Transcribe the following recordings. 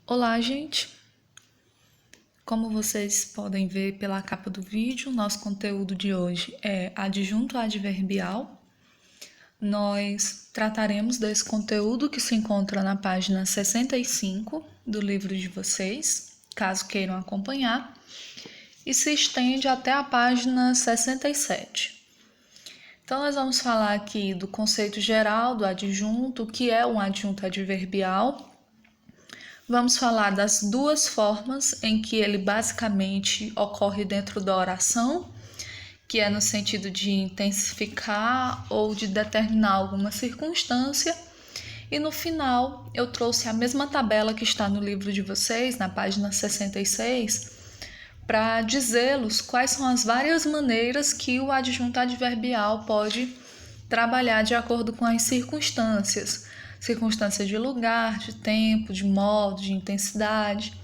Olá, gente! Como vocês podem ver pela capa do vídeo, nosso conteúdo de hoje é adjunto adverbial. Nós trataremos desse conteúdo que se encontra na página 65 do livro de vocês, caso queiram acompanhar, e se estende até a página 67. Então, nós vamos falar aqui do conceito geral do adjunto, o que é um adjunto adverbial. Vamos falar das duas formas em que ele basicamente ocorre dentro da oração, que é no sentido de intensificar ou de determinar alguma circunstância. E no final eu trouxe a mesma tabela que está no livro de vocês, na página 66, para dizê-los quais são as várias maneiras que o adjunto adverbial pode trabalhar de acordo com as circunstâncias. Circunstâncias de lugar, de tempo, de modo, de intensidade.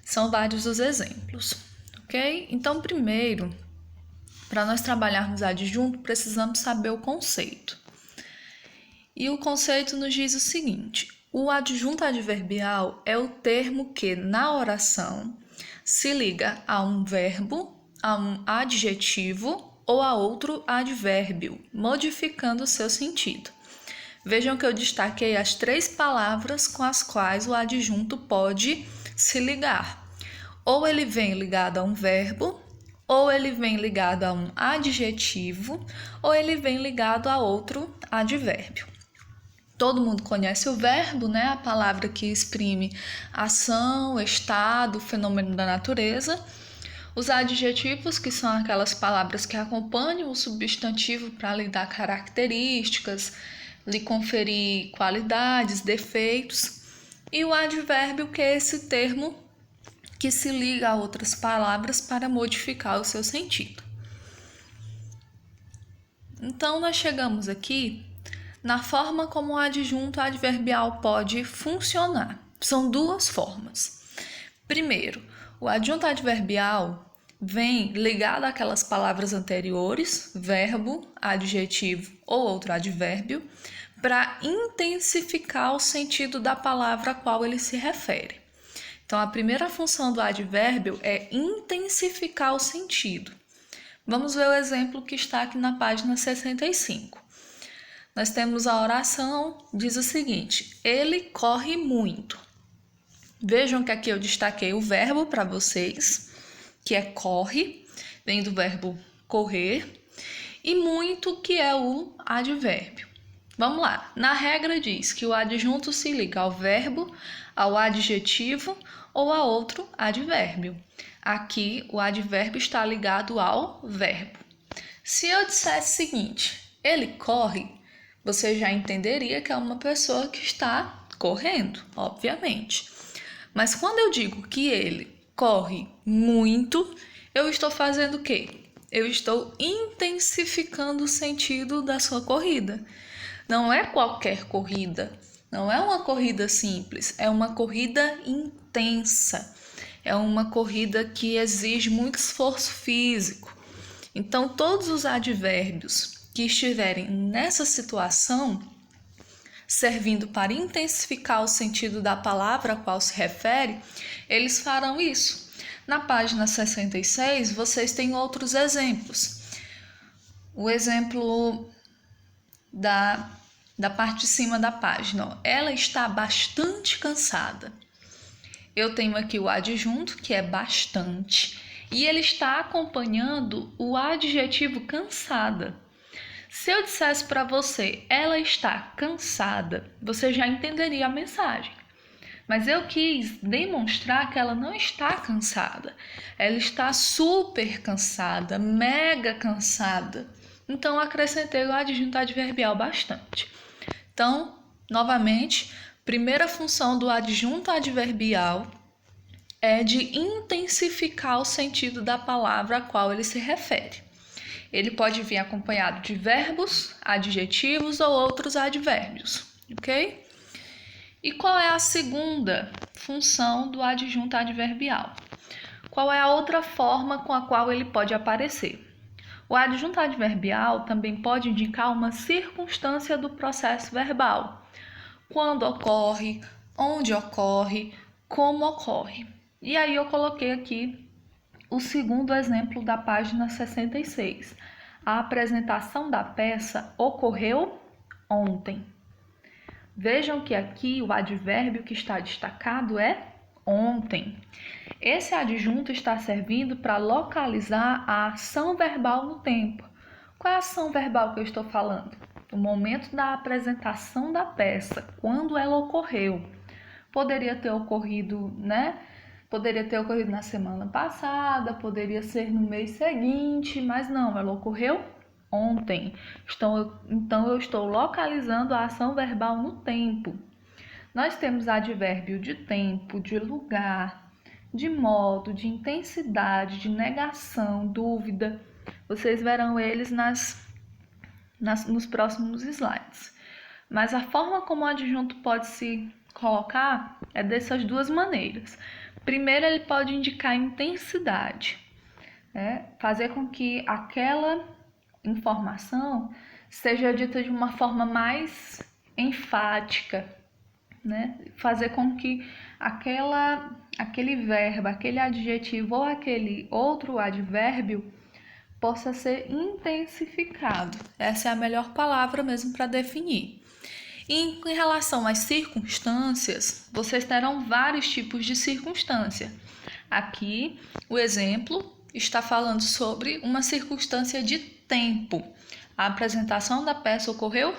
São vários os exemplos, ok? Então, primeiro, para nós trabalharmos adjunto, precisamos saber o conceito. E o conceito nos diz o seguinte: o adjunto adverbial é o termo que, na oração, se liga a um verbo, a um adjetivo ou a outro advérbio, modificando o seu sentido. Vejam que eu destaquei as três palavras com as quais o adjunto pode se ligar. Ou ele vem ligado a um verbo, ou ele vem ligado a um adjetivo, ou ele vem ligado a outro advérbio. Todo mundo conhece o verbo, né? A palavra que exprime ação, estado, fenômeno da natureza. Os adjetivos, que são aquelas palavras que acompanham o substantivo para lhe dar características, lhe conferir qualidades, defeitos, e o advérbio, que é esse termo que se liga a outras palavras para modificar o seu sentido. Então, nós chegamos aqui na forma como o adjunto adverbial pode funcionar. São duas formas. Primeiro, o adjunto adverbial vem ligado àquelas palavras anteriores, verbo, adjetivo ou outro advérbio, para intensificar o sentido da palavra a qual ele se refere. Então, a primeira função do advérbio é intensificar o sentido. Vamos ver o exemplo que está aqui na página 65. Nós temos a oração, diz o seguinte: ele corre muito. Vejam que aqui eu destaquei o verbo para vocês, que é corre, vem do verbo correr, e muito, que é o advérbio. Vamos lá. Na regra diz que o adjunto se liga ao verbo, ao adjetivo ou a outro advérbio. Aqui o advérbio está ligado ao verbo. Se eu dissesse o seguinte: ele corre, você já entenderia que é uma pessoa que está correndo, obviamente. Mas quando eu digo que ele corre muito, eu estou fazendo o quê? Eu estou intensificando o sentido da sua corrida. Não é qualquer corrida, não é uma corrida simples, é uma corrida intensa. É uma corrida que exige muito esforço físico. Então, todos os advérbios que estiverem nessa situação, servindo para intensificar o sentido da palavra a qual se refere, eles farão isso. Na página 66, vocês têm outros exemplos. O exemplo da parte de cima da página, ó. Ela está bastante cansada. Eu tenho aqui o adjunto, que é bastante, e ele está acompanhando o adjetivo cansada. Se eu dissesse para você, ela está cansada, você já entenderia a mensagem. Mas eu quis demonstrar que ela não está cansada. Ela está super cansada, mega cansada. Então, acrescentei o adjunto adverbial bastante. Então, novamente, primeira função do adjunto adverbial é de intensificar o sentido da palavra a qual ele se refere. Ele pode vir acompanhado de verbos, adjetivos ou outros advérbios, ok? E qual é a segunda função do adjunto adverbial? Qual é a outra forma com a qual ele pode aparecer? O adjunto adverbial também pode indicar uma circunstância do processo verbal. Quando ocorre, onde ocorre, como ocorre. E aí eu coloquei aqui o segundo exemplo da página 66. A apresentação da peça ocorreu ontem. Vejam que aqui o advérbio que está destacado é ontem. Esse adjunto está servindo para localizar a ação verbal no tempo. Qual é a ação verbal que eu estou falando? O momento da apresentação da peça, quando ela ocorreu. Poderia ter ocorrido, Poderia ter ocorrido na semana passada, poderia ser no mês seguinte, mas não, ela ocorreu ontem. Então eu estou localizando a ação verbal no tempo. Nós temos advérbio de tempo, de lugar, de modo, de intensidade, de negação, dúvida. Vocês verão eles nos próximos slides. Mas a forma como o adjunto pode se colocar é dessas duas maneiras. Primeiro, ele pode indicar intensidade, fazer com que aquela informação seja dita de uma forma mais enfática, fazer com que aquele verbo, aquele adjetivo ou aquele outro advérbio possa ser intensificado. Essa é a melhor palavra mesmo para definir. E em relação às circunstâncias, vocês terão vários tipos de circunstância. Aqui, o exemplo está falando sobre uma circunstância de tempo. A apresentação da peça ocorreu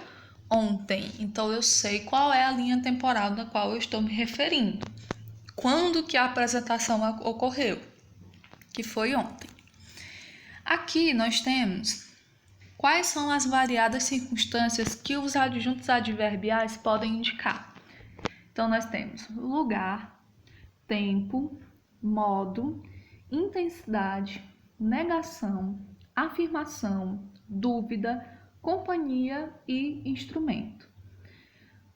ontem, então eu sei qual é a linha temporal da qual eu estou me referindo. Quando que a apresentação ocorreu? Que foi ontem. Aqui nós temos quais são as variadas circunstâncias que os adjuntos adverbiais podem indicar. Então nós temos lugar, tempo, modo, intensidade, negação, afirmação, dúvida, companhia e instrumento.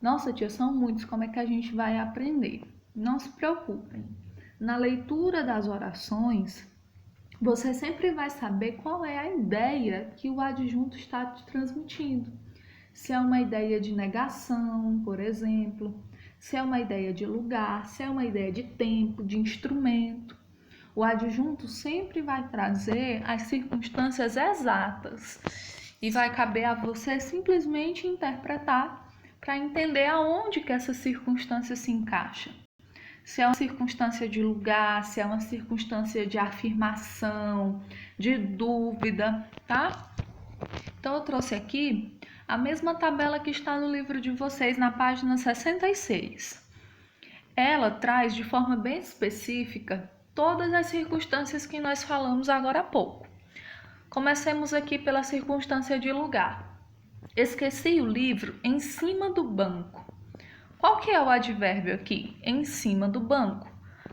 Nossa, tia, são muitos, como é que a gente vai aprender? Não se preocupem. Na leitura das orações, você sempre vai saber qual é a ideia que o adjunto está te transmitindo. Se é uma ideia de negação, por exemplo, se é uma ideia de lugar, se é uma ideia de tempo, de instrumento. O adjunto sempre vai trazer as circunstâncias exatas e vai caber a você simplesmente interpretar para entender aonde que essa circunstância se encaixa. Se é uma circunstância de lugar, se é uma circunstância de afirmação, de dúvida, tá? Então eu trouxe aqui a mesma tabela que está no livro de vocês na página 66. Ela traz de forma bem específica todas as circunstâncias que nós falamos agora há pouco. Comecemos aqui pela circunstância de lugar. Esqueci o livro em cima do banco. Qual que é o advérbio aqui? Em cima do banco.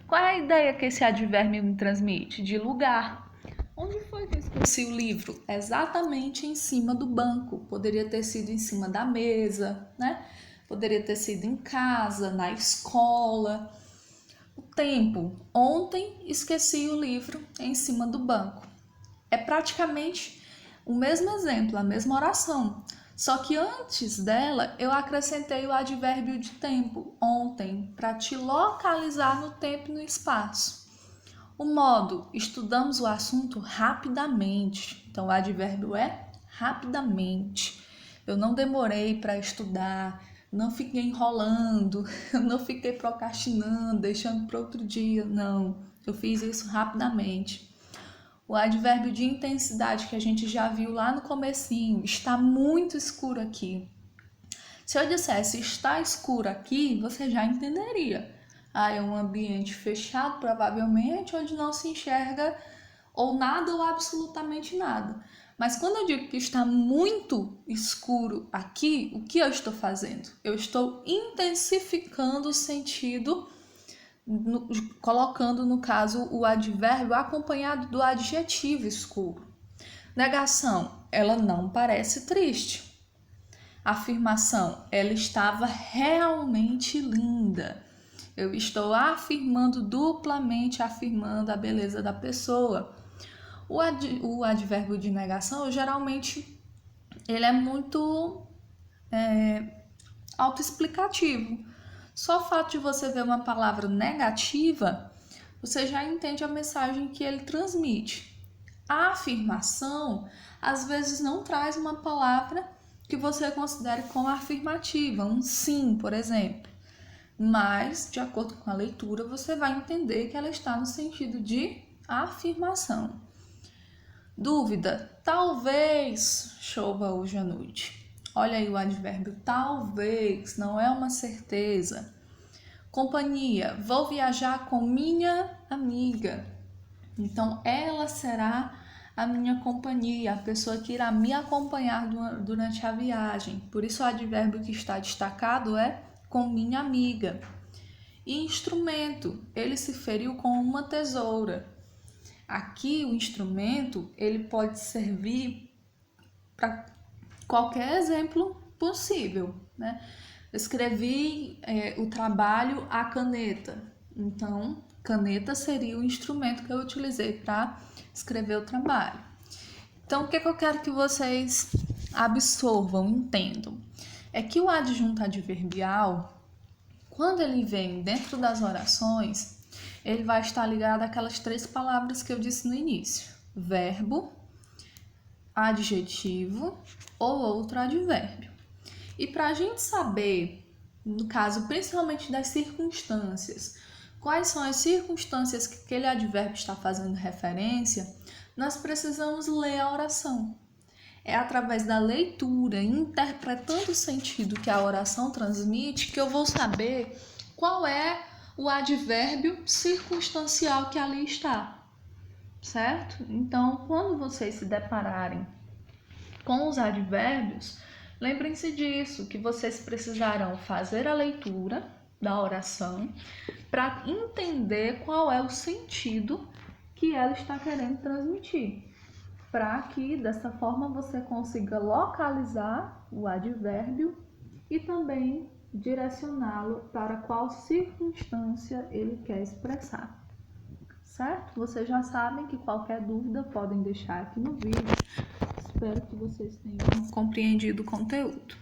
Qual é a ideia que esse advérbio me transmite? De lugar. Onde foi que eu esqueci o livro? Exatamente em cima do banco. Poderia ter sido em cima da mesa, Poderia ter sido em casa, na escola. O tempo. Ontem esqueci o livro em cima do banco. É praticamente o mesmo exemplo, a mesma oração. Só que antes dela, eu acrescentei o advérbio de tempo, ontem, para te localizar no tempo e no espaço. O modo, estudamos o assunto rapidamente. Então, o advérbio é rapidamente. Eu não demorei para estudar, não fiquei enrolando, não fiquei procrastinando, deixando para outro dia. Não, eu fiz isso rapidamente. O advérbio de intensidade que a gente já viu lá no comecinho, está muito escuro aqui. Se eu dissesse está escuro aqui, você já entenderia. É um ambiente fechado, provavelmente, onde não se enxerga ou nada ou absolutamente nada. Mas quando eu digo que está muito escuro aqui, o que eu estou fazendo? Eu estou intensificando o sentido, colocando, no caso, o advérbio acompanhado do adjetivo escuro. Negação, ela não parece triste. Afirmação, ela estava realmente linda. Eu estou afirmando, duplamente afirmando a beleza da pessoa. O advérbio de negação, geralmente, ele é muito autoexplicativo. Só o fato de você ver uma palavra negativa, você já entende a mensagem que ele transmite. A afirmação, às vezes, não traz uma palavra que você considere como afirmativa, um sim, por exemplo. Mas, de acordo com a leitura, você vai entender que ela está no sentido de afirmação. Dúvida: talvez chova hoje à noite. Olha aí o advérbio talvez, não é uma certeza. Companhia: vou viajar com minha amiga. Então, ela será a minha companhia, a pessoa que irá me acompanhar durante a viagem. Por isso, o advérbio que está destacado é com minha amiga. E instrumento: ele se feriu com uma tesoura. Aqui, o instrumento, ele pode servir para qualquer exemplo possível, né? Escrevi o trabalho à caneta. Então, caneta seria o instrumento que eu utilizei para escrever o trabalho. Então, o que eu quero que vocês absorvam, entendam? É que o adjunto adverbial, quando ele vem dentro das orações, ele vai estar ligado àquelas 3 palavras que eu disse no início: verbo, adjetivo ou outro advérbio. E para a gente saber, no caso principalmente das circunstâncias, quais são as circunstâncias que aquele advérbio está fazendo referência, nós precisamos ler a oração. É através da leitura, interpretando o sentido que a oração transmite, que eu vou saber qual é o advérbio circunstancial que ali está, certo? Então, quando vocês se depararem com os advérbios, lembrem-se disso, que vocês precisarão fazer a leitura da oração para entender qual é o sentido que ela está querendo transmitir, para que dessa forma você consiga localizar o advérbio e também direcioná-lo para qual circunstância ele quer expressar, certo? Vocês já sabem que qualquer dúvida podem deixar aqui no vídeo. Espero que vocês tenham compreendido o conteúdo.